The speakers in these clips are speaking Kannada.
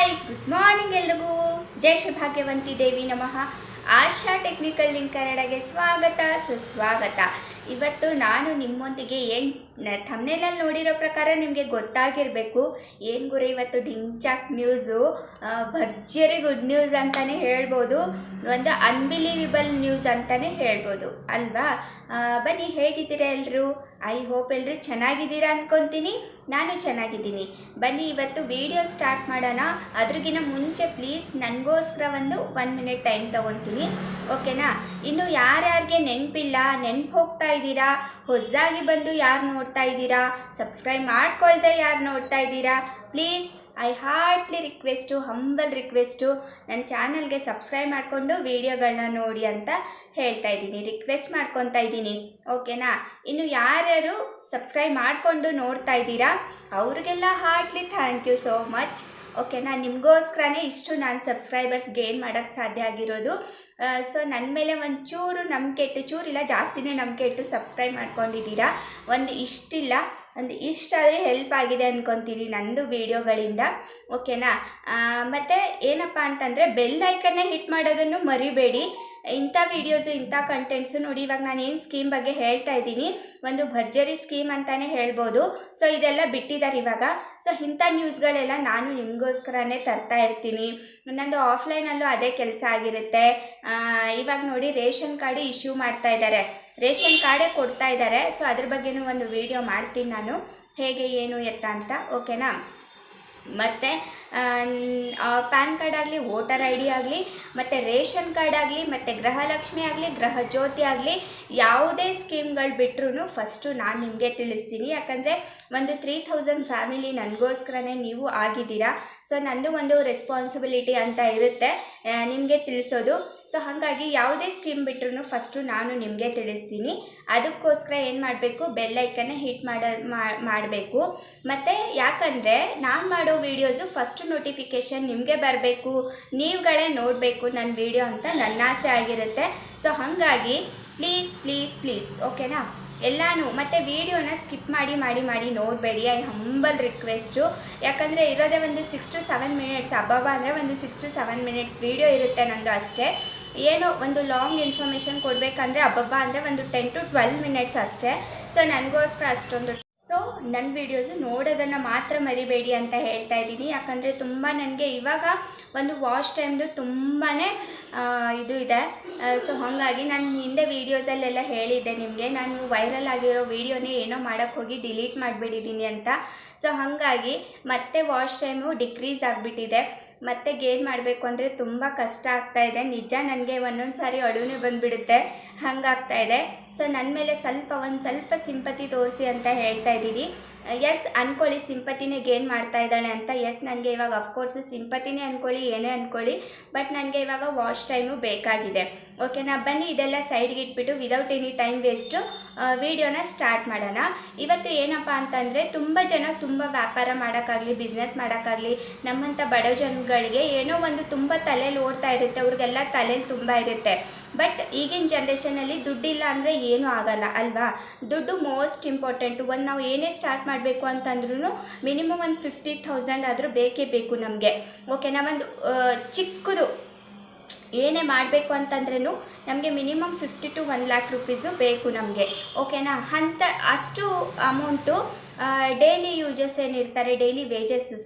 ಗುಡ್ ಮಾರ್ನಿಂಗ್ ಎಲ್ರಿಗೂ. ಜೈ ಶ್ರೀ ಭಾಗ್ಯವಂತಿ ದೇವಿ ನಮಃ. ಆಶಾ ಟೆಕ್ನಿಕಲ್ ಲಿಂಕ್ ಕನ್ನಡಗೆ ಸ್ವಾಗತ ಸುಸ್ವಾಗತ. ಇವತ್ತು ನಾನು ನಿಮ್ಮೊಂದಿಗೆ ಥಂಬ್ನೇಲಲ್ಲಿ ನೋಡಿರೋ ಪ್ರಕಾರ ನಿಮಗೆ ಗೊತ್ತಾಗಿರಬೇಕು ಏನು ಗುರು ಇವತ್ತು ಡಿಂಚಾಕ್ ನ್ಯೂಸು, ಭರ್ಜರಿ ಗುಡ್ ನ್ಯೂಸ್ ಅಂತಲೇ ಹೇಳ್ಬೋದು, ಒಂದು ಅನ್ಬಿಲೀವಿಬಲ್ ನ್ಯೂಸ್ ಅಂತಲೇ ಹೇಳ್ಬೋದು ಅಲ್ವಾ. ಬನ್ನಿ, ಹೇಗಿದ್ದೀರಾ ಎಲ್ಲರೂ? ಐ ಹೋಪ್ ಎಲ್ಲರೂ ಚೆನ್ನಾಗಿದ್ದೀರಾ ಅಂದ್ಕೊತೀನಿ. ನಾನು ಚೆನ್ನಾಗಿದ್ದೀನಿ. ಬನ್ನಿ ಇವತ್ತು ವಿಡಿಯೋ ಸ್ಟಾರ್ಟ್ ಮಾಡೋಣ. ಅದ್ರಿಗಿನ ಮುಂಚೆ ಪ್ಲೀಸ್ ನನಗೋಸ್ಕರ ಒಂದು 1 ಮಿನಿಟ್ ಟೈಮ್ ತೊಗೊತೀನಿ, ಓಕೆನಾ? ಇನ್ನು ಯಾರ್ಯಾರಿಗೆ ನೆನಪಿಲ್ಲ, ನೆನಪು ಹೋಗ್ತಾ ಇದ್ದೀರಾ, ಹೊಸದಾಗಿ ಬಂದು ಯಾರು ನೋಡ್ತಾ ಇದ್ದೀರಾ, ಸಬ್ಸ್ಕ್ರೈಬ್ ಮಾಡ್ಕೊಳ್ದೆ ಯಾರು ನೋಡ್ತಾ ಇದ್ದೀರಾ, please I heartly request, humble request, ನನ್ನ ಚಾನಲ್ಗೆ ಸಬ್ಸ್ಕ್ರೈಬ್ ಮಾಡಿಕೊಂಡು ವೀಡಿಯೋಗಳನ್ನ ನೋಡಿ ಅಂತ ಹೇಳ್ತಾ ಇದ್ದೀನಿ, ರಿಕ್ವೆಸ್ಟ್ ಮಾಡ್ಕೊತಾ ಇದ್ದೀನಿ, ಓಕೆನಾ? ಇನ್ನು ಯಾರ್ಯಾರು ಸಬ್ಸ್ಕ್ರೈಬ್ ಮಾಡಿಕೊಂಡು ನೋಡ್ತಾ ಇದ್ದೀರಾ ಅವ್ರಿಗೆಲ್ಲ heartly thank you so much, ಓಕೆನಾ? ನಿಮಗೋಸ್ಕರನೇ ಇಷ್ಟು ನಾನು ಸಬ್ಸ್ಕ್ರೈಬರ್ಸ್ ಗೇನ್ ಮಾಡೋಕ್ಕೆ ಸಾಧ್ಯ ಆಗಿರೋದು. ಸೊ ನನ್ನ ಮೇಲೆ ಒಂಚೂರು ನಂಬಿಕೆ ಇಟ್ಟು, ಚೂರಿಲ್ಲ ಜಾಸ್ತಿನೇ ನಂಬಿಕೆ ಇಟ್ಟು ಸಬ್ಸ್ಕ್ರೈಬ್ ಮಾಡ್ಕೊಂಡಿದ್ದೀರಾ. ಒಂದು ಇಷ್ಟಿಲ್ಲ, ಒಂದು ಇಷ್ಟಾದರೆ ಹೆಲ್ಪ್ ಆಗಿದೆ ಅಂದ್ಕೊತೀನಿ ನಂದು ವೀಡಿಯೋಗಳಿಂದ, ಓಕೆನಾ? ಮತ್ತು ಏನಪ್ಪ ಅಂತಂದರೆ ಬೆಲ್ ಐಕನ್ನೇ ಹಿಟ್ ಮಾಡೋದನ್ನು ಮರಿಬೇಡಿ. ಇಂಥ ವೀಡಿಯೋಸು, ಇಂಥ ಕಂಟೆಂಟ್ಸು ನೋಡಿ. ಇವಾಗ ನಾನು ಏನು ಸ್ಕೀಮ್ ಬಗ್ಗೆ ಹೇಳ್ತಾ ಇದ್ದೀನಿ, ಒಂದು ಭರ್ಜರಿ ಸ್ಕೀಮ್ ಅಂತಲೇ ಹೇಳ್ಬೋದು. ಸೊ ಇದೆಲ್ಲ ಬಿಟ್ಟಿದ್ದಾರೆ ಇವಾಗ. ಸೊ ಇಂಥ ನ್ಯೂಸ್ಗಳೆಲ್ಲ ನಾನು ನಿಮಗೋಸ್ಕರನೇ ತರ್ತಾ ಇರ್ತೀನಿ. ನನ್ನದು ಆಫ್ಲೈನಲ್ಲೂ ಅದೇ ಕೆಲಸ ಆಗಿರುತ್ತೆ. ಇವಾಗ ನೋಡಿ ರೇಷನ್ ಕಾರ್ಡು ಇಶ್ಯೂ ಮಾಡ್ತಾ ಇದ್ದಾರೆ, ರೇಷನ್ ಕಾರ್ಡೇ ಕೊಡ್ತಾ ಇದ್ದಾರೆ. ಸೊ ಅದ್ರ ಬಗ್ಗೆನೂ ಒಂದು ವಿಡಿಯೋ ಮಾಡ್ತೀನಿ ನಾನು, ಹೇಗೆ ಏನು ಎತ್ತ ಅಂತ, ಓಕೆನಾ? ಮತ್ತು ಪ್ಯಾನ್ ಕಾರ್ಡ್ ಆಗಲಿ, ವೋಟರ್ ಐ ಡಿ ಆಗಲಿ, ಮತ್ತು ರೇಷನ್ ಕಾರ್ಡ್ ಆಗಲಿ, ಮತ್ತು ಗೃಹಲಕ್ಷ್ಮಿ ಆಗಲಿ, ಗೃಹ ಜ್ಯೋತಿ ಆಗಲಿ, ಯಾವುದೇ ಸ್ಕೀಮ್ಗಳು ಬಿಟ್ಟರು ಫಸ್ಟು ನಾನು ನಿಮಗೆ ತಿಳಿಸ್ತೀನಿ. ಯಾಕಂದರೆ ಒಂದು 3000 ಫ್ಯಾಮಿಲಿ ನನಗೋಸ್ಕರನೇ ನೀವು ಆಗಿದ್ದೀರಾ. ಸೊ ನನ್ನದು ಒಂದು ರೆಸ್ಪಾನ್ಸಿಬಿಲಿಟಿ ಅಂತ ಇರುತ್ತೆ ನಿಮಗೆ ತಿಳಿಸೋದು. ಸೊ ಹಾಗಾಗಿ ಯಾವುದೇ ಸ್ಕೀಮ್ ಬಿಟ್ಟರು ಫಸ್ಟು ನಾನು ನಿಮಗೆ ತಿಳಿಸ್ತೀನಿ. ಅದಕ್ಕೋಸ್ಕರ ಏನು ಮಾಡಬೇಕು, ಬೆಲ್ ಐಕನ್ನೇ ಹಿಟ್ ಮಾಡಬೇಕು. ಮತ್ತು ಯಾಕಂದರೆ ನಾನು ಮಾಡೋ ವೀಡಿಯೋಸು ಫಸ್ಟು ನೋಟಿಫಿಕೇಷನ್ ನಿಮಗೆ ಬರಬೇಕು, ನೀವುಗಳೇ ನೋಡಬೇಕು ನನ್ನ ವೀಡಿಯೋ ಅಂತ ನನ್ನ ಆಸೆ ಆಗಿರುತ್ತೆ. ಸೊ ಹಾಗಾಗಿ ಪ್ಲೀಸ್ ಪ್ಲೀಸ್ ಪ್ಲೀಸ್, ಓಕೆನಾ? ಎಲ್ಲನೂ ಮತ್ತು ವೀಡಿಯೋನ ಸ್ಕಿಪ್ ಮಾಡಿ ನೋಡಬೇಡಿ, ಐ ಹಂಬಲ್ ರಿಕ್ವೆಸ್ಟು. ಯಾಕಂದರೆ ಇರೋದೇ ಒಂದು 6 to 7 ಮಿನಿಟ್ಸ್, ಹಬ್ಬ ಅಂದರೆ ಒಂದು 6 to 7 ಮಿನಿಟ್ಸ್ ವೀಡಿಯೋ ಇರುತ್ತೆ ನಂದು ಅಷ್ಟೇ. ಏನೋ ಒಂದು ಲಾಂಗ್ ಇನ್ಫಾರ್ಮೇಷನ್ ಕೊಡಬೇಕಂದ್ರೆ ಹಬ್ಬ ಅಂದರೆ ಒಂದು 10 to 12 ಮಿನಿಟ್ಸ್ ಅಷ್ಟೇ. ಸೊ ನನಗೋಸ್ಕರ ಅಷ್ಟೊಂದು. ಸೊ ನನ್ನ ವೀಡಿಯೋಸು ನೋಡೋದನ್ನು ಮಾತ್ರ ಮರಿಬೇಡಿ ಅಂತ ಹೇಳ್ತಾ ಇದ್ದೀನಿ. ಯಾಕಂದರೆ ತುಂಬ ನನಗೆ ಇವಾಗ ಒಂದು ವಾಚ್ ಟೈಮ್ದು ತುಂಬಾ ಇದು ಇದೆ. ಸೊ ಹಾಗಾಗಿ ನಾನು ಹಿಂದೆ ವೀಡಿಯೋಸಲ್ಲೆಲ್ಲ ಹೇಳಿದ್ದೆ ನಿಮಗೆ, ನಾನು ವೈರಲ್ ಆಗಿರೋ ವೀಡಿಯೋನೇ ಏನೋ ಮಾಡೋಕ್ಕೆ ಹೋಗಿ ಡಿಲೀಟ್ ಮಾಡಿಬಿಟ್ಟಿದ್ದೀನಿ ಅಂತ. ಸೊ ಹಾಗಾಗಿ ಮತ್ತೆ ವಾಚ್ ಟೈಮು ಡಿಕ್ರೀಸ್ ಆಗಿಬಿಟ್ಟಿದೆ. ಮತ್ತೆ ಗೇನ್ ಮಾಡಬೇಕು ಅಂದರೆ ತುಂಬ ಕಷ್ಟ ಆಗ್ತಾಯಿದೆ. ನಿಜ ನನಗೆ ಒಂದೊಂದು ಸಾರಿ ಅಳುನೇ ಬಂದುಬಿಡುತ್ತೆ, ಹಂಗಾಗ್ತಾಯಿದೆ. ಸೊ ನನ್ನ ಮೇಲೆ ಒಂದು ಸ್ವಲ್ಪ ಸಿಂಪತಿ ತೋರಿಸಿ ಅಂತ ಹೇಳ್ತಾ ಇದ್ದೀನಿ. ಎಸ್ ಅಂದ್ಕೊಳ್ಳಿ, ಸಿಂಪತಿನೇ ಗೇನ್ ಮಾಡ್ತಾ ಇದ್ದಾಳೆ ಅಂತ. ಎಸ್ ನನಗೆ ಇವಾಗ ಅಫ್ಕೋರ್ಸು ಸಿಂಪತಿನೇ ಅಂದ್ಕೊಳ್ಳಿ, ಏನೇ ಅಂದ್ಕೊಳ್ಳಿ, ಬಟ್ ನನಗೆ ಇವಾಗ ವಾಚ್ ಟೈಮು ಬೇಕಾಗಿದೆ, ಓಕೆನಾ? ಬನ್ನಿ ಇದೆಲ್ಲ ಸೈಡ್ಗೆ ಇಟ್ಬಿಟ್ಟು ವಿದೌಟ್ ಎನಿ ಟೈಮ್ ವೇಸ್ಟು ವೀಡಿಯೋನ ಸ್ಟಾರ್ಟ್ ಮಾಡೋಣ. ಇವತ್ತು ಏನಪ್ಪ ಅಂತಂದರೆ ತುಂಬ ಜನ ತುಂಬ ವ್ಯಾಪಾರ ಮಾಡೋಕ್ಕಾಗಲಿ, ಬಿಸ್ನೆಸ್ ಮಾಡೋಕ್ಕಾಗಲಿ, ನಮ್ಮಂಥ ಬಡ ಜನಗಳಿಗೆ ಏನೋ ಒಂದು ತುಂಬ ತಲೆಯಲ್ಲಿ ಓಡ್ತಾ ಇರುತ್ತೆ, ಅವ್ರಿಗೆಲ್ಲ ತಲೆಯಲ್ಲಿ ತುಂಬ ಇರುತ್ತೆ. ಬಟ್ ಈಗಿನ ಜನ್ರೇಷನಲ್ಲಿ ದುಡ್ಡಿಲ್ಲ ಅಂದರೆ ಏನೂ ಆಗಲ್ಲ ಅಲ್ವಾ? ದುಡ್ಡು ಮೋಸ್ಟ್ ಇಂಪಾರ್ಟೆಂಟು. ಒಂದು ನಾವು ಏನೇ ಸ್ಟಾರ್ಟ್ ಮಾಡಬೇಕು ಅಂತಂದ್ರೂ ಮಿನಿಮಮ್ ಒಂದು 50,000 ಆದರೂ ಬೇಕೇ ಬೇಕು ನಮಗೆ, ಓಕೆನಾ? ಒಂದು ಚಿಕ್ಕದು ಏನೇ ಮಾಡಬೇಕು ಅಂತಂದ್ರೂ ನಮಗೆ ಮಿನಿಮಮ್ 50 to 1 lakh ರೂಪೀಸು ಬೇಕು ನಮಗೆ, ಓಕೆನಾ? ಅಷ್ಟು ಅಮೌಂಟು ಡೈಲಿ ಯೂಜಸ್ ಏನಿರ್ತಾರೆ, ಡೈಲಿ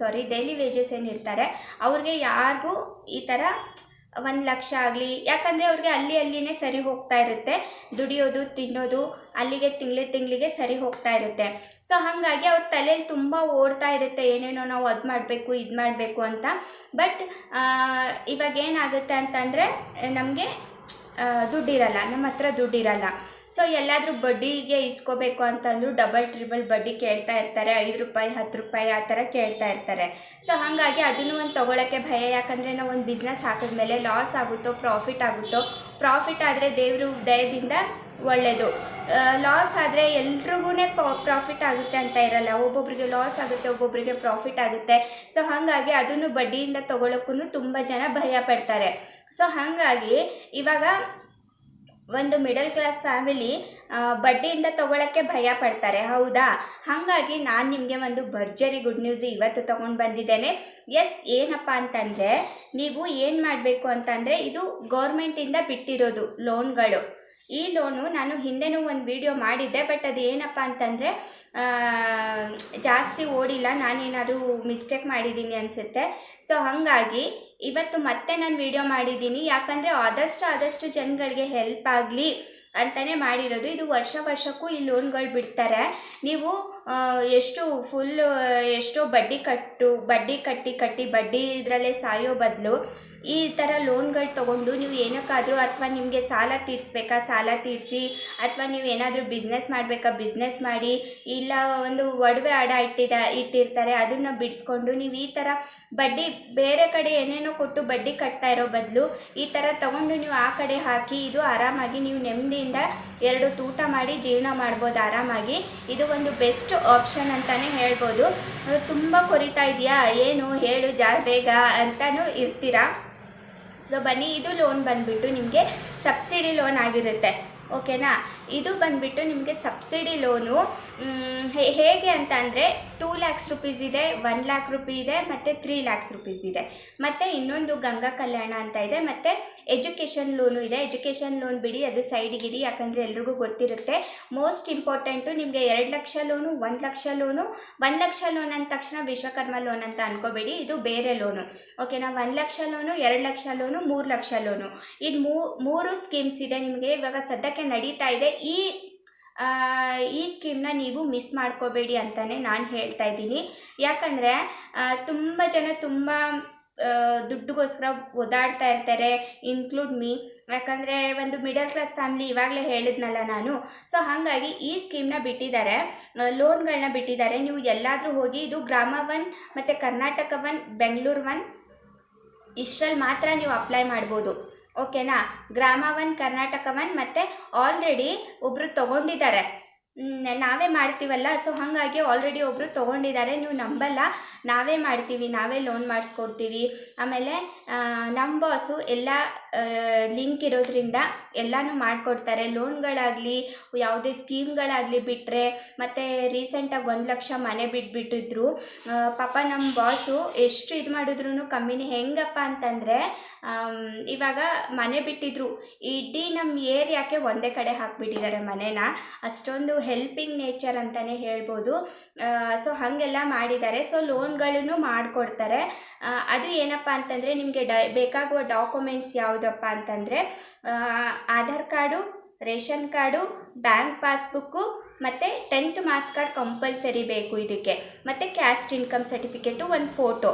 ವೇಜಸ್ ಏನಿರ್ತಾರೆ ಅವ್ರಿಗೆ ಯಾರಿಗೂ ಈ ಥರ 1 ಲಕ್ಷ ಆಗಲಿ, ಯಾಕಂದರೆ ಅವ್ರಿಗೆ ಅಲ್ಲಿನೇ ಸರಿ ಹೋಗ್ತಾ ಇರುತ್ತೆ, ದುಡಿಯೋದು ತಿನ್ನೋದು ಅಲ್ಲಿಗೆ ತಿಂಗಳಿಗೆ ಸರಿ ಹೋಗ್ತಾ ಇರುತ್ತೆ. ಸೊ ಹಾಗಾಗಿ ಅವ್ರ ತಲೆಯಲ್ಲಿ ತುಂಬ ಓಡ್ತಾ ಇರುತ್ತೆ, ಏನೇನೋ ನಾವು ಅದು ಮಾಡಬೇಕು ಇದು ಮಾಡಬೇಕು ಅಂತ. ಬಟ್ ಇವಾಗ ಏನಾಗುತ್ತೆ ಅಂತಂದರೆ ನಮಗೆ ದುಡ್ಡಿರಲ್ಲ, ನಮ್ಮ ಹತ್ರ ದುಡ್ಡಿರಲ್ಲ. ಸೊ ಎಲ್ಲಾದರೂ ಬಡ್ಡಿಗೆ ಇಸ್ಕೋಬೇಕು ಅಂತಂದರೂ ಡಬಲ್ ಟ್ರಿಬಲ್ ಬಡ್ಡಿ ಕೇಳ್ತಾ ಇರ್ತಾರೆ, 5 ರೂಪಾಯಿ 10 ರೂಪಾಯಿ ಆ ಥರ ಕೇಳ್ತಾ ಇರ್ತಾರೆ. ಸೊ ಹಾಗಾಗಿ ಅದನ್ನು ಒಂದು ತೊಗೊಳಕ್ಕೆ ಭಯ. ಯಾಕಂದರೆ ನಾವು ಒಂದು ಬಿಸ್ನೆಸ್ ಹಾಕಿದ್ಮೇಲೆ ಲಾಸ್ ಆಗುತ್ತೋ ಪ್ರಾಫಿಟ್ ಆಗುತ್ತೋ, ಪ್ರಾಫಿಟ್ ಆದರೆ ದೇವರು ದಯದಿಂದ ಒಳ್ಳೆಯದು, ಲಾಸ್ ಆದರೆ ಎಲ್ರಿಗೂ ಪ್ರಾಫಿಟ್ ಆಗುತ್ತೆ ಅಂತ ಇರಲ್ಲ, ಒಬ್ಬೊಬ್ಬರಿಗೆ ಲಾಸ್ ಆಗುತ್ತೆ, ಒಬ್ಬೊಬ್ಬರಿಗೆ ಪ್ರಾಫಿಟ್ ಆಗುತ್ತೆ. ಸೊ ಹಾಗಾಗಿ ಅದನ್ನು ಬಡ್ಡಿಯಿಂದ ತೊಗೊಳಕ್ಕೂ ತುಂಬ ಜನ ಭಯ ಪಡ್ತಾರೆ. ಸೊ ಹಾಗಾಗಿ ಇವಾಗ ಒಂದು ಮಿಡಲ್ ಕ್ಲಾಸ್ ಫ್ಯಾಮಿಲಿ ಬಡ್ಡಿಯಿಂದ ತೊಗೊಳಕ್ಕೆ ಭಯ ಪಡ್ತಾರೆ, ಹೌದಾ? ಹಾಗಾಗಿ ನಾನು ನಿಮಗೆ ಒಂದು ಭರ್ಜರಿ ಗುಡ್ ನ್ಯೂಸ್ ಇವತ್ತು ತೊಗೊಂಡು ಬಂದಿದ್ದೇನೆ. ಎಸ್, ಏನಪ್ಪ ಅಂತಂದರೆ ನೀವು ಏನು ಮಾಡಬೇಕು ಅಂತಂದರೆ, ಇದು ಗೌರ್ಮೆಂಟಿಂದ ಬಿಟ್ಟಿರೋದು ಲೋನ್ಗಳು. ಈ ಲೋನು ನಾನು ಹಿಂದೆನೂ ಒಂದು ವಿಡಿಯೋ ಮಾಡಿದ್ದೆ, ಬಟ್ ಅದು ಏನಪ್ಪ ಅಂತಂದರೆ ಜಾಸ್ತಿ ಓಡಿಲ್ಲ, ನಾನೇನಾದರೂ ಮಿಸ್ಟೇಕ್ ಮಾಡಿದ್ದೀನಿ ಅನಿಸುತ್ತೆ. ಸೊ ಹಾಗಾಗಿ ಇವತ್ತು ಮತ್ತೆ ನಾನು ವಿಡಿಯೋ ಮಾಡಿದ್ದೀನಿ, ಯಾಕಂದರೆ ಆದಷ್ಟು ಜನಗಳಿಗೆ ಹೆಲ್ಪ್ ಆಗಲಿ ಅಂತಲೇ ಮಾಡಿರೋದು. ಇದು ವರ್ಷಕ್ಕೂ ಈ ಲೋನ್ಗಳು ಬಿಡ್ತಾರೆ. ನೀವು ಎಷ್ಟೋ ಬಡ್ಡಿ ಕಟ್ಟಿ ಬಡ್ಡಿ ಇದರಲ್ಲೇ ಸಾಯೋ ಬದಲು ಈ ಥರ ಲೋನ್ಗಳು ತೊಗೊಂಡು ನೀವು ಏನಕ್ಕಾದರೂ, ಅಥವಾ ನಿಮಗೆ ಸಾಲ ತೀರಿಸ್ಬೇಕಾ ಸಾಲ ತೀರಿಸಿ, ಅಥವಾ ನೀವು ಏನಾದರೂ ಬಿಸ್ನೆಸ್ ಮಾಡಬೇಕಾ ಬಿಸ್ನೆಸ್ ಮಾಡಿ, ಇಲ್ಲ ಒಂದು ಒಡವೆ ಅಡ ಇಟ್ಟಿರ್ತಾರೆ ಅದನ್ನು ಬಿಡಿಸ್ಕೊಂಡು ನೀವು ಈ ಥರ ಬಡ್ಡಿ ಬೇರೆ ಕಡೆ ಏನೇನೋ ಕೊಟ್ಟು ಬಡ್ಡಿ ಕಟ್ತಾ ಇರೋ ಬದಲು ಈ ಥರ ತೊಗೊಂಡು ನೀವು ಆ ಕಡೆ ಹಾಕಿ, ಇದು ಆರಾಮಾಗಿ ನೀವು ನೆಮ್ಮದಿಯಿಂದ 2 ಊಟ ಮಾಡಿ ಜೀವನ ಮಾಡ್ಬೋದು ಆರಾಮಾಗಿ. ಇದು ಒಂದು ಬೆಸ್ಟ್ ಆಪ್ಷನ್ ಅಂತಲೇ ಹೇಳ್ಬೋದು. ತುಂಬ ಕೊರಿತಾ ಇದೆಯಾ, ಏನು ಹೇಳು ಬೇಗ ಅಂತಲೂ ಇರ್ತೀರಾ. ಸೊ ಬನ್ನಿ, ಇದು ಲೋನ್ ಬಂದುಬಿಟ್ಟು ನಿಮಗೆ ಸಬ್ಸಿಡಿ ಲೋನ್ ಆಗಿರುತ್ತೆ, ಓಕೆನಾ? ಇದು ಬಂದುಬಿಟ್ಟು ನಿಮಗೆ ಸಬ್ಸಿಡಿ ಲೋನು ಹೇಗೆ ಅಂತ ಅಂದರೆ 2 lakhs rupees ಇದೆ, 1 lakh rupees ಇದೆ, ಮತ್ತು 3 lakhs rupees ಇದೆ, ಮತ್ತು ಇನ್ನೊಂದು ಗಂಗಾ ಕಲ್ಯಾಣ ಅಂತ ಇದೆ, ಮತ್ತು ಎಜುಕೇಷನ್ ಲೋನು ಇದೆ. ಎಜುಕೇಷನ್ ಲೋನ್ ಬಿಡಿ, ಅದು ಸೈಡಿಗಿಡಿ, ಯಾಕಂದರೆ ಎಲ್ರಿಗೂ ಗೊತ್ತಿರುತ್ತೆ. ಮೋಸ್ಟ್ ಇಂಪಾರ್ಟೆಂಟು ನಿಮಗೆ 2 lakh loan, 1 lakh loan. 1 lakh loan ಅಂದ ತಕ್ಷಣ ವಿಶ್ವಕರ್ಮ ಲೋನ್ ಅಂತ ಅನ್ಕೋಬೇಡಿ, ಇದು ಬೇರೆ ಲೋನು, ಓಕೆನಾ? 1 lakh loan, 2 lakh loan, 3 lakh loan. ಇದು ಮೂರು ಸ್ಕೀಮ್ಸ್ ಇದೆ ನಿಮಗೆ ಇವಾಗ ಸದ್ಯಕ್ಕೆ ನಡೀತಾ ಇದೆ. ಈ ಸ್ಕೀಮ್ನ ನೀವು ಮಿಸ್ ಮಾಡ್ಕೋಬೇಡಿ ಅಂತಲೇ ನಾನು ಹೇಳ್ತಾ ಇದ್ದೀನಿ. ಯಾಕಂದರೆ ತುಂಬ ಜನ ತುಂಬ ದುಡ್ಡುಗೋಸ್ಕರ ಓದಾಡ್ತಾ ಇರ್ತಾರೆ, ಇನ್ಕ್ಲೂಡ್ ಮೀ. ಯಾಕಂದರೆ ಒಂದು ಮಿಡಲ್ ಕ್ಲಾಸ್ ಫ್ಯಾಮಿಲಿ, ಇವಾಗಲೇ ಹೇಳಿದ್ನಲ್ಲ ನಾನು. ಸೊ ಹಾಗಾಗಿ ಈ ಸ್ಕೀಮ್ನ ಬಿಟ್ಟಿದ್ದಾರೆ, ಲೋನ್ಗಳನ್ನ ಬಿಟ್ಟಿದ್ದಾರೆ. ನೀವು ಎಲ್ಲಾದರೂ ಹೋಗಿ, ಇದು ಗ್ರಾಮ 1 ಮತ್ತು ಕರ್ನಾಟಕ 1, ಬೆಂಗಳೂರು 1 ಇಷ್ಟರಲ್ಲಿ ಮಾತ್ರ ನೀವು ಅಪ್ಲೈ ಮಾಡ್ಬೋದು, ಓಕೆನಾ? ಗ್ರಾಮ 1, ಕರ್ನಾಟಕ 1 ಮತ್ತು ಆಲ್ರೆಡಿ ಒಬ್ಬರು ತೊಗೊಂಡಿದ್ದಾರೆ, ನಾವೇ ಮಾಡ್ತೀವಲ್ಲ. ಸೊ ಹಾಗಾಗಿ ಆಲ್ರೆಡಿ ಒಬ್ಬರು ತೊಗೊಂಡಿದ್ದಾರೆ, ನೀವು ನಂಬಲ್ಲ, ನಾವೇ ಮಾಡ್ತೀವಿ, ನಾವೇ ಲೋನ್ ಮಾಡಿಸ್ಕೊಡ್ತೀವಿ. ಆಮೇಲೆ ನಮ್ಮ ಬಾಸು ಎಲ್ಲ ಲಿಂಕ್ ಇರೋದ್ರಿಂದ ಎಲ್ಲನೂ ಮಾಡಿಕೊಡ್ತಾರೆ. ಲೋನ್ಗಳಾಗಲಿ ಯಾವುದೇ ಸ್ಕೀಮ್ಗಳಾಗಲಿ ಬಿಟ್ಟರೆ, ಮತ್ತು ರೀಸೆಂಟಾಗಿ 1 ಲಕ್ಷ ಮನೆ ಬಿಟ್ಬಿಟ್ಟಿದ್ರು ಪಾಪ. ನಮ್ಮ ಬಾಸು ಎಷ್ಟು ಇದು ಮಾಡಿದ್ರು ಕಮ್ಮಿನೇ. ಹೆಂಗಪ್ಪ ಅಂತಂದರೆ ಇವಾಗ ಮನೆ ಬಿಟ್ಟಿದ್ರು, ಇಡೀ ನಮ್ಮ ಏರಿಯಾಕ್ಕೆ ಒಂದೇ ಕಡೆ ಹಾಕಿಬಿಟ್ಟಿದ್ದಾರೆ ಮನೇನ. ಅಷ್ಟೊಂದು ಹೆಲ್ಪಿಂಗ್ ನೇಚರ್ ಅಂತಲೇ ಹೇಳ್ಬೋದು. ಸೊ ಹಾಗೆಲ್ಲ ಮಾಡಿದ್ದಾರೆ. ಸೊ ಲೋನ್ಗಳನ್ನು ಮಾಡಿಕೊಡ್ತಾರೆ. ಅದು ಏನಪ್ಪ ಅಂತಂದರೆ ನಿಮಗೆ ಬೇಕಾಗುವ ಡಾಕ್ಯುಮೆಂಟ್ಸ್ ಯಾವುದಪ್ಪ ಅಂತಂದರೆ Aadhaar card, ration card, bank passbook, ಮತ್ತು 10th ಮಾರ್ಕ್ಸ್ ಕಾರ್ಡ್ ಕಂಪಲ್ಸರಿ ಬೇಕು ಇದಕ್ಕೆ, ಮತ್ತು ಕ್ಯಾಸ್ಟ್ ಇನ್ಕಮ್ ಸರ್ಟಿಫಿಕೇಟು, ಒಂದು ಫೋಟೋ,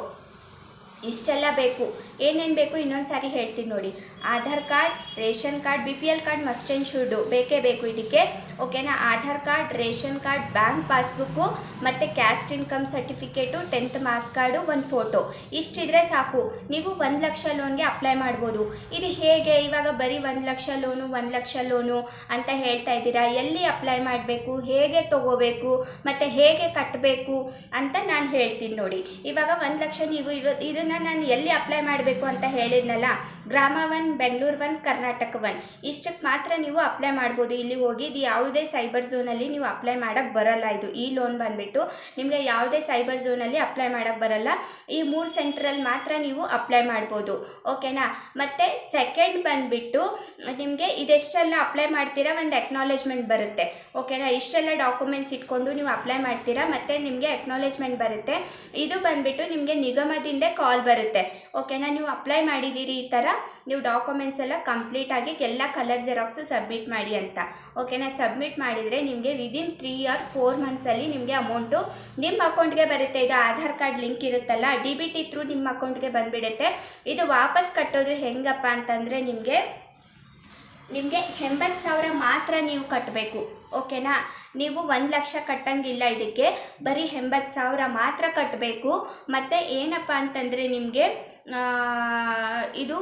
ಇಷ್ಟೆಲ್ಲ ಬೇಕು. ಏನೇನು ಬೇಕು ಇನ್ನೊಂದು ಸಾರಿ ಹೇಳ್ತೀನಿ ನೋಡಿ. Aadhaar card, ration card, BPL card must and should ಬೇಕೇ ಬೇಕು ಇದಕ್ಕೆ, ಓಕೆನಾ? Aadhaar card, ration card, bank passbook, ಮತ್ತು caste income certificate, 10th marks card, ಒಂದು ಫೋಟೋ, ಇಷ್ಟಿದ್ರೆ ಸಾಕು. ನೀವು 1 ಲಕ್ಷ ಲೋನ್ಗೆ ಅಪ್ಲೈ ಮಾಡ್ಬೋದು. ಇದು ಹೇಗೆ? ಇವಾಗ ಬರೀ 1 ಲಕ್ಷ ಲೋನು, 1 ಲಕ್ಷ ಲೋನು ಅಂತ ಹೇಳ್ತಾ ಇದ್ದೀರಾ. ಎಲ್ಲಿ ಅಪ್ಲೈ ಮಾಡಬೇಕು, ಹೇಗೆ ತೊಗೋಬೇಕು, ಮತ್ತು ಹೇಗೆ ಕಟ್ಟಬೇಕು ಅಂತ ನಾನು ಹೇಳ್ತೀನಿ ನೋಡಿ. ಇವಾಗ 1 ಲಕ್ಷ ನೀವು ಇದನ್ನು ನಾನು ಎಲ್ಲಿ ಅಪ್ಲೈ ಮಾಡಬೇಕು ಅಂತ ಹೇಳಿದ್ನಲ್ಲ, ಗ್ರಾಮ 1, ಬೆಂಗಳೂರು 1, ಕರ್ನಾಟಕ 1 ಇಷ್ಟಕ್ಕೆ ಮಾತ್ರ ನೀವು ಅಪ್ಲೈ ಮಾಡ್ಬೋದು. ಇಲ್ಲಿ ಹೋಗಿ ಇದು ಯಾವುದೇ ಸೈಬರ್ ಝೋನಲ್ಲಿ ನೀವು ಅಪ್ಲೈ ಮಾಡೋಕ್ಕೆ ಬರೋಲ್ಲ. ಈ ಲೋನ್ ಬಂದುಬಿಟ್ಟು ನಿಮಗೆ ಯಾವುದೇ ಸೈಬರ್ ಝೋನಲ್ಲಿ ಅಪ್ಲೈ ಮಾಡೋಕ್ಕೆ ಬರೋಲ್ಲ. ಈ 3 ಸೆಂಟ್ರಲ್ಲಿ ಮಾತ್ರ ನೀವು ಅಪ್ಲೈ ಮಾಡ್ಬೋದು, ಓಕೆನಾ? ಮತ್ತು ಸೆಕೆಂಡ್ ಬಂದುಬಿಟ್ಟು ನಿಮಗೆ ಇದೆಷ್ಟೆಲ್ಲ ಅಪ್ಲೈ ಮಾಡ್ತೀರಾ, ಒಂದು ಅಕ್ನಾಲೇಜ್ಮೆಂಟ್ ಬರುತ್ತೆ, ಓಕೆನಾ? ಇಷ್ಟೆಲ್ಲ ಡಾಕ್ಯುಮೆಂಟ್ಸ್ ಇಟ್ಕೊಂಡು ನೀವು ಅಪ್ಲೈ ಮಾಡ್ತೀರಾ, ಮತ್ತು ನಿಮಗೆ ಅಕ್ನಾಲೇಜ್ಮೆಂಟ್ ಬರುತ್ತೆ. ಇದು ಬಂದುಬಿಟ್ಟು ನಿಮಗೆ ನಿಗಮದಿಂದ ಕಾಲ್ ಬರುತ್ತೆ, ಓಕೆನಾ? ನೀವು ಅಪ್ಲೈ ಮಾಡಿದ್ದೀರಿ, ಈ ಥರ ನೀವು ಡಾಕ್ಯುಮೆಂಟ್ಸ್ ಎಲ್ಲ ಕಂಪ್ಲೀಟಾಗಿ ಎಲ್ಲ ಕಲರ್ ಜೆರಾಕ್ಸು ಸಬ್ಮಿಟ್ ಮಾಡಿ ಅಂತ, ಓಕೆನಾ? ಸಬ್ಮಿಟ್ ಮಾಡಿದರೆ ನಿಮಗೆ ವಿದಿನ್ 3 or 4 ಮಂತ್ಸಲ್ಲಿ ನಿಮಗೆ ಅಮೌಂಟು ನಿಮ್ಮ ಅಕೌಂಟ್ಗೆ ಬರುತ್ತೆ. ಇದು ಆಧಾರ್ ಕಾರ್ಡ್ ಲಿಂಕ್ ಇರುತ್ತಲ್ಲ, DBT ಥ್ರೂ ನಿಮ್ಮ ಅಕೌಂಟ್ಗೆ ಬಂದುಬಿಡುತ್ತೆ. ಇದು ವಾಪಸ್ ಕಟ್ಟೋದು ಹೆಂಗಪ್ಪ ಅಂತಂದರೆ ನಿಮಗೆ 80,000 ಮಾತ್ರ ನೀವು ಕಟ್ಟಬೇಕು, ಓಕೆನಾ? ನೀವು 1 ಲಕ್ಷ ಕಟ್ಟಂಗಿಲ್ಲ, ಇದಕ್ಕೆ ಬರೀ 80,000 ಮಾತ್ರ ಕಟ್ಟಬೇಕು. ಮತ್ತು ಏನಪ್ಪ ಅಂತಂದರೆ ನಿಮಗೆ ಇದು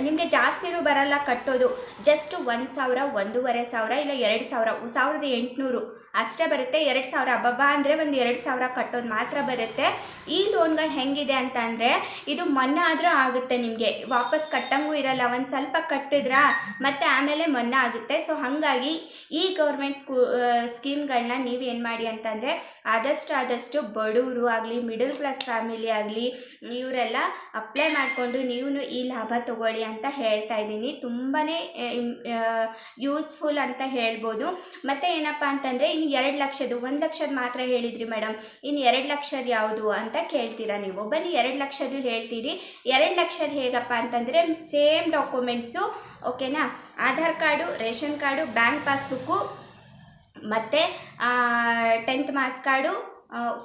ನಿಮಗೆ ಜಾಸ್ತಿನೂ ಬರಲ್ಲ ಕಟ್ಟೋದು, ಜಸ್ಟ್ 1,000, 1,500 ಇಲ್ಲ 2,000, 1,800 ಅಷ್ಟೇ ಬರುತ್ತೆ. 2,000 ಹಬ್ಬಬ್ಬ ಅಂದರೆ ಒಂದು 2,000 ಕಟ್ಟೋದು ಮಾತ್ರ ಬರುತ್ತೆ. ಈ ಲೋನ್ಗಳು ಹೆಂಗಿದೆ ಅಂತ ಅಂದರೆ ಇದು ಮನ್ನಾ ಆದರೂ ಆಗುತ್ತೆ, ನಿಮಗೆ ವಾಪಸ್ ಕಟ್ಟಂಗೂ ಇರಲ್ಲ. ಒಂದು ಸ್ವಲ್ಪ ಕಟ್ಟಿದ್ರಾ ಮತ್ತು ಆಮೇಲೆ ಮನ್ನಾ ಆಗುತ್ತೆ. ಸೊ ಹಾಗಾಗಿ ಈ ಗೌರ್ಮೆಂಟ್ ಸ್ಕೀಮ್ಗಳನ್ನ ನೀವೇನು ಮಾಡಿ ಅಂತಂದರೆ ಆದಷ್ಟು ಬಡವರು ಆಗಲಿ, ಮಿಡಲ್ ಕ್ಲಾಸ್ ಫ್ಯಾಮಿಲಿ ಆಗಲಿ, ಇವರೆಲ್ಲ ಅಪ್ಲೈ ಮಾಡಿಕೊಂಡು ನೀವು ಈ ಲಾಭ ತಗೊಳ್ಳಿ ಅಂತ ಹೇಳ್ತಾ ಇದ್ದೀನಿ. ತುಂಬಾ ಯೂಸ್ಫುಲ್ ಅಂತ ಹೇಳ್ಬೋದು. ಮತ್ತು ಏನಪ್ಪ ಅಂತಂದರೆ ಇನ್ನು 2 ಲಕ್ಷದ್ದು, 1 ಲಕ್ಷದ ಮಾತ್ರ ಹೇಳಿದ್ರಿ ಮೇಡಮ್, ಇನ್ನು 2 ಲಕ್ಷದ ಯಾವುದು ಅಂತ ಕೇಳ್ತೀರಾ ನೀವು. ಬನ್ನಿ 2 ಲಕ್ಷದ್ದು ಹೇಳ್ತೀರಿ. 2 ಲಕ್ಷದ ಹೇಗಪ್ಪ ಅಂತಂದರೆ ಸೇಮ್ ಡಾಕ್ಯುಮೆಂಟ್ಸು, ಓಕೆನಾ? Aadhaar card, ration card, bank passbook ಮತ್ತು 10th ಮಾರ್ಕ್ಸ್ ಕಾರ್ಡು,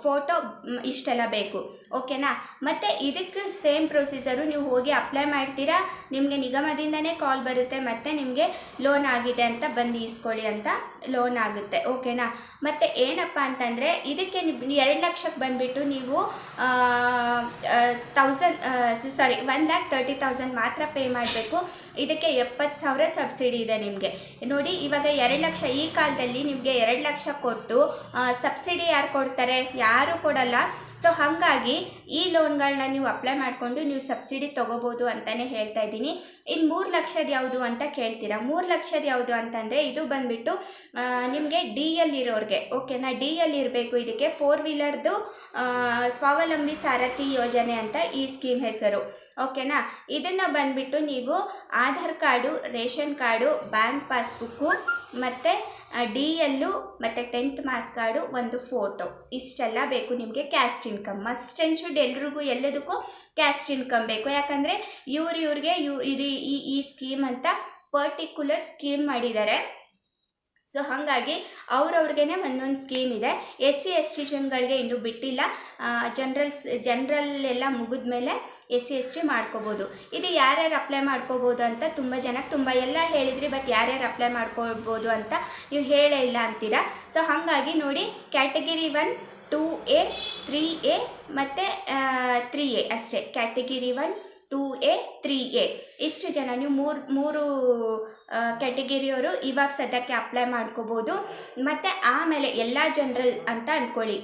ಫೋಟೋ ಇಷ್ಟೆಲ್ಲ ಬೇಕು, ಓಕೆನಾ? ಮತ್ತು ಇದಕ್ಕೆ ಸೇಮ್ ಪ್ರೊಸೀಜರು, ನೀವು ಹೋಗಿ ಅಪ್ಲೈ ಮಾಡ್ತೀರಾ, ನಿಮಗೆ ನಿಗಮದಿಂದನೇ ಕಾಲ್ ಬರುತ್ತೆ, ಮತ್ತು ನಿಮಗೆ ಲೋನ್ ಆಗಿದೆ ಅಂತ ಬಂದು ಈಸ್ಕೊಳ್ಳಿ ಅಂತ ಲೋನ್ ಆಗುತ್ತೆ, ಓಕೆನಾ? ಮತ್ತು ಏನಪ್ಪ ಅಂತಂದರೆ ಇದಕ್ಕೆ 2 ಲಕ್ಷಕ್ಕೆ ಬಂದುಬಿಟ್ಟು ನೀವು 1,30,000 ಮಾತ್ರ ಪೇ ಮಾಡಬೇಕು. ಇದಕ್ಕೆ 70,000 ಸಬ್ಸಿಡಿ ಇದೆ ನಿಮಗೆ. ನೋಡಿ, ಇವಾಗ 2 ಲಕ್ಷ ಈ ಕಾಲದಲ್ಲಿ ನಿಮಗೆ 2 ಲಕ್ಷ ಕೊಟ್ಟು ಸಬ್ಸಿಡಿ ಯಾರು ಕೊಡ್ತಾರೆ? ಯಾರೂ ಕೊಡಲ್ಲ. ಸೊ ಹಾಗಾಗಿ ಈ ಲೋನ್ಗಳನ್ನ ನೀವು ಅಪ್ಲೈ ಮಾಡಿಕೊಂಡು ನೀವು ಸಬ್ಸಿಡಿ ತೊಗೋಬೋದು ಅಂತಲೇ ಹೇಳ್ತಾ ಇದ್ದೀನಿ. ಇನ್ನು 3 ಲಕ್ಷದ ಯಾವುದು ಅಂತ ಕೇಳ್ತೀರಾ. 3 ಲಕ್ಷದ ಯಾವುದು ಅಂತಂದರೆ ಇದು ಬಂದುಬಿಟ್ಟು ನಿಮಗೆ DL ಇರೋರಿಗೆ, ಓಕೆನಾ? DL ಇರಬೇಕು. ಇದಕ್ಕೆ 4 ವೀಲರ್ದು ಸ್ವಾವಲಂಬಿ ಸಾರಥಿ ಯೋಜನೆ ಅಂತ ಈ ಸ್ಕೀಮ್ ಹೆಸರು, ಓಕೆನಾ? ಇದನ್ನು ಬಂದುಬಿಟ್ಟು ನೀವು Aadhaar card, ration card, bank passbook ಮತ್ತು DL ಮತ್ತು 10th ಮಾರ್ಕ್ಸ್ ಕಾರ್ಡು, ಒಂದು ಫೋಟೋ, ಇಷ್ಟೆಲ್ಲ ಬೇಕು ನಿಮಗೆ. Caste income must and should, ಎಲ್ರಿಗೂ ಎಲ್ಲದಕ್ಕೂ ಕ್ಯಾಸ್ಟ್ ಇನ್ಕಮ್ ಬೇಕು. ಯಾಕಂದರೆ ಇವ್ರಿಗೆ ಇದು ಈ ಸ್ಕೀಮ್ ಅಂತ ಪರ್ಟಿಕ್ಯುಲರ್ ಸ್ಕೀಮ್ ಮಾಡಿದ್ದಾರೆ. ಸೊ ಹಾಗಾಗಿ ಅವ್ರವ್ರಿಗೇ ಒಂದೊಂದು ಸ್ಕೀಮ್ ಇದೆ. SC ST ಜನಗಳಿಗೆ ಇನ್ನೂ ಬಿಟ್ಟಿಲ್ಲ. ಜನರಲ್ ಎಲ್ಲ ಮುಗಿದ ಮೇಲೆ SC ST ಮಾಡ್ಕೋಬೋದು. ಇದು ಯಾರ್ಯಾರು ಅಪ್ಲೈ ಮಾಡ್ಕೋಬೋದು ಅಂತ ತುಂಬ ಎಲ್ಲ ಹೇಳಿದ್ರಿ, ಬಟ್ ಯಾರ್ಯಾರು ಅಪ್ಲೈ ಮಾಡ್ಕೊಳ್ಬೋದು ಅಂತ ನೀವು ಹೇಳೇ ಇಲ್ಲ ಅಂತೀರಾ. ಸೊ ಹಾಗಾಗಿ ನೋಡಿ, ಕ್ಯಾಟಗಿರಿ 1, 2A, 3A ಮತ್ತು 3A ಅಷ್ಟೇ. ಕ್ಯಾಟಗಿರಿ 1, 2A, 3A ಇಷ್ಟು ಜನ ನೀವು ಮೂರು ಕ್ಯಾಟಗಿರಿಯವರು ಇವಾಗ ಸದ್ಯಕ್ಕೆ ಅಪ್ಲೈ ಮಾಡ್ಕೋಬೋದು. ಮತ್ತು ಆಮೇಲೆ ಎಲ್ಲ ಜನರಲ್ ಅಂತ ಅಂದ್ಕೊಳ್ಳಿ,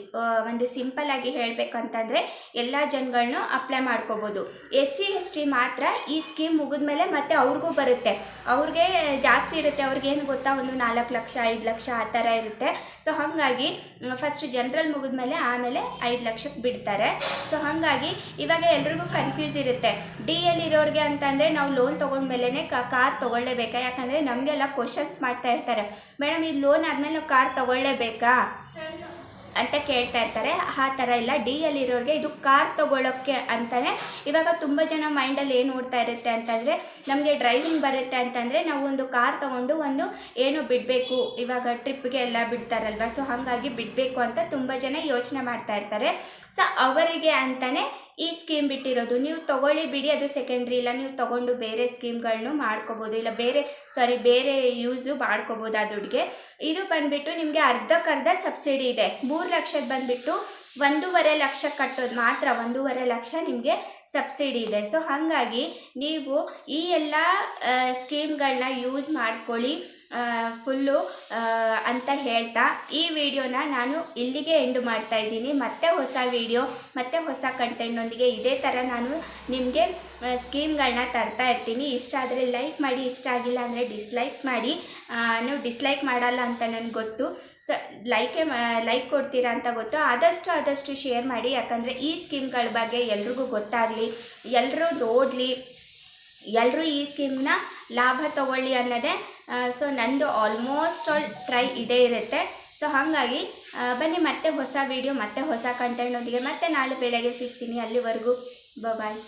ಒಂದು ಸಿಂಪಲ್ಲಾಗಿ ಹೇಳಬೇಕಂತಂದರೆ ಎಲ್ಲ ಜನಗಳನ್ನೂ ಅಪ್ಲೈ ಮಾಡ್ಕೋಬೋದು. SC ST ಮಾತ್ರ ಈ ಸ್ಕೀಮ್ ಮುಗಿದ್ಮೇಲೆ ಮತ್ತೆ ಅವ್ರಿಗೂ ಬರುತ್ತೆ, ಅವ್ರಿಗೆ ಜಾಸ್ತಿ ಇರುತ್ತೆ. ಅವ್ರಿಗೇನು ಗೊತ್ತಾ, ಒಂದು 4 ಲಕ್ಷ 5 ಲಕ್ಷ ಆ ಥರ ಇರುತ್ತೆ. ಸೊ ಹಾಗಾಗಿ ಫಸ್ಟ್ ಜನರಲ್ ಮುಗಿದ್ಮೇಲೆ ಆಮೇಲೆ 5 ಲಕ್ಷಕ್ಕೆ ಬಿಡ್ತಾರೆ. ಸೊ ಹಾಗಾಗಿ ಇವಾಗ ಎಲ್ರಿಗೂ ಕನ್ಫ್ಯೂಸ್ ಇರುತ್ತೆ. DL ಇರೋರಿಗೆ ಅಂತಂದರೆ ನಾವು ಲೋನ್ ತೊಗೊಂಡ್ಮೇಲೆ ಕಾರ್ ತೊಗೊಳ್ಳೇಬೇಕಾ? ಯಾಕಂದರೆ ನಮಗೆಲ್ಲ ಕ್ವಶನ್ಸ್ ಮಾಡ್ತಾ ಇರ್ತಾರೆ, ಮೇಡಮ್ ಇದು ಲೋನ್ ಆದಮೇಲೆ ನಾವು ಕಾರ್ ತೊಗೊಳ್ಳೇಬೇಕಾ ಅಂತ ಕೇಳ್ತಾ ಇರ್ತಾರೆ. ಆ ಥರ ಇಲ್ಲ. DL ಇರೋರಿಗೆ ಇದು ಕಾರ್ ತೊಗೊಳ್ಳೋಕ್ಕೆ ಅಂತಲೇ ಇವಾಗ ತುಂಬ ಜನ ಮೈಂಡಲ್ಲಿ ಏನು ಓಡ್ತಾ ಇರುತ್ತೆ ಅಂತಂದರೆ, ನಮಗೆ ಡ್ರೈವಿಂಗ್ ಬರುತ್ತೆ ಅಂತಂದರೆ ನಾವು ಒಂದು ಕಾರ್ ತೊಗೊಂಡು ಒಂದು ಏನೋ ಬಿಡಬೇಕು, ಇವಾಗ ಟ್ರಿಪ್ಗೆ ಎಲ್ಲ ಬಿಡ್ತಾರಲ್ವ, ಸೊ ಹಾಗಾಗಿ ಬಿಡಬೇಕು ಅಂತ ತುಂಬ ಜನ ಯೋಚನೆ ಮಾಡ್ತಾ ಇರ್ತಾರೆ. ಸೊ ಅವರಿಗೆ ಅಂತಲೇ ಈ ಸ್ಕೀಮ್ ಬಿಟ್ಟಿರೋದು. ನೀವು ತೊಗೊಳ್ಳಿ ಬಿಡಿ, ಅದು ಸೆಕೆಂಡ್ರಿ. ಇಲ್ಲ ನೀವು ತೊಗೊಂಡು ಬೇರೆ ಸ್ಕೀಮ್ಗಳನ್ನು ಮಾಡ್ಕೋಬೋದು, ಇಲ್ಲ ಬೇರೆ ಯೂಸು ಮಾಡ್ಕೋಬೋದು ಆ ದುಡ್ಡಿಗೆ. ಇದು ಬಂದುಬಿಟ್ಟು ನಿಮಗೆ ಅರ್ಧಕ್ಕರ್ಧ ಸಬ್ಸಿಡಿ ಇದೆ. 3 ಲಕ್ಷದ ಬಂದುಬಿಟ್ಟು 1.5 ಲಕ್ಷ ಕಟ್ಟೋದು ಮಾತ್ರ, 1.5 ಲಕ್ಷ ನಿಮಗೆ ಸಬ್ಸಿಡಿ ಇದೆ. ಸೊ ಹಾಗಾಗಿ ನೀವು ಈ ಎಲ್ಲ ಸ್ಕೀಮ್ಗಳನ್ನ ಯೂಸ್ ಮಾಡ್ಕೊಳ್ಳಿ ಫುಲ್ಲು ಅಂತ ಹೇಳ್ತಾ ಈ ವಿಡಿಯೋನ ನಾನು ಇಲ್ಲಿಗೆ ಎಂಡ್ ಮಾಡ್ತಾ ಇದ್ದೀನಿ. ಮತ್ತೆ ಹೊಸ ವಿಡಿಯೋ ಮತ್ತು ಹೊಸ ಕಂಟೆಂಟ್ನೊಂದಿಗೆ ಇದೇ ಥರ ನಾನು ನಿಮಗೆ ಸ್ಕೀಮ್ಗಳನ್ನ ತರ್ತಾ ಇರ್ತೀನಿ. ಇಷ್ಟ ಆದರೆ ಲೈಕ್ ಮಾಡಿ, ಇಷ್ಟ ಆಗಿಲ್ಲ ಅಂದರೆ ಡಿಸ್ಲೈಕ್ ಮಾಡಿ. ನೀವು ಡಿಸ್ಲೈಕ್ ಮಾಡಲ್ಲ ಅಂತ ನನಗೆ ಗೊತ್ತು, ಸೊ ಲೈಕ್ ಕೊಡ್ತೀರಾ ಅಂತ ಗೊತ್ತು. ಆದಷ್ಟು ಶೇರ್ ಮಾಡಿ, ಯಾಕಂದರೆ ಈ ಸ್ಕೀಮ್ಗಳ ಬಗ್ಗೆ ಎಲ್ರಿಗೂ ಗೊತ್ತಾಗಲಿ, ಎಲ್ಲರೂ ನೋಡಲಿ, ಎಲ್ಲರೂ ಈ ಸ್ಕೀಮ್ನ ಲಾಭ ತಗೊಳ್ಳಿ ಅನ್ನೋದೇ. ಸೊ ನಂದು ಆಲ್ಮೋಸ್ಟ್ ಆಲ್ ಟ್ರೈ ಇದೇ ಇರುತ್ತೆ. ಸೊ ಹಾಗಾಗಿ ಬನ್ನಿ, ಮತ್ತೆ ಹೊಸ ವಿಡಿಯೋ ಮತ್ತೆ ಹೊಸ ಕಂಟೆಂಟ್ನೊಂದಿಗೆ ಮತ್ತೆ ನಾಳೆ ಬೆಳಗ್ಗೆ ಸಿಗ್ತೀನಿ. ಅಲ್ಲಿವರೆಗೂ ಬಾಯ್.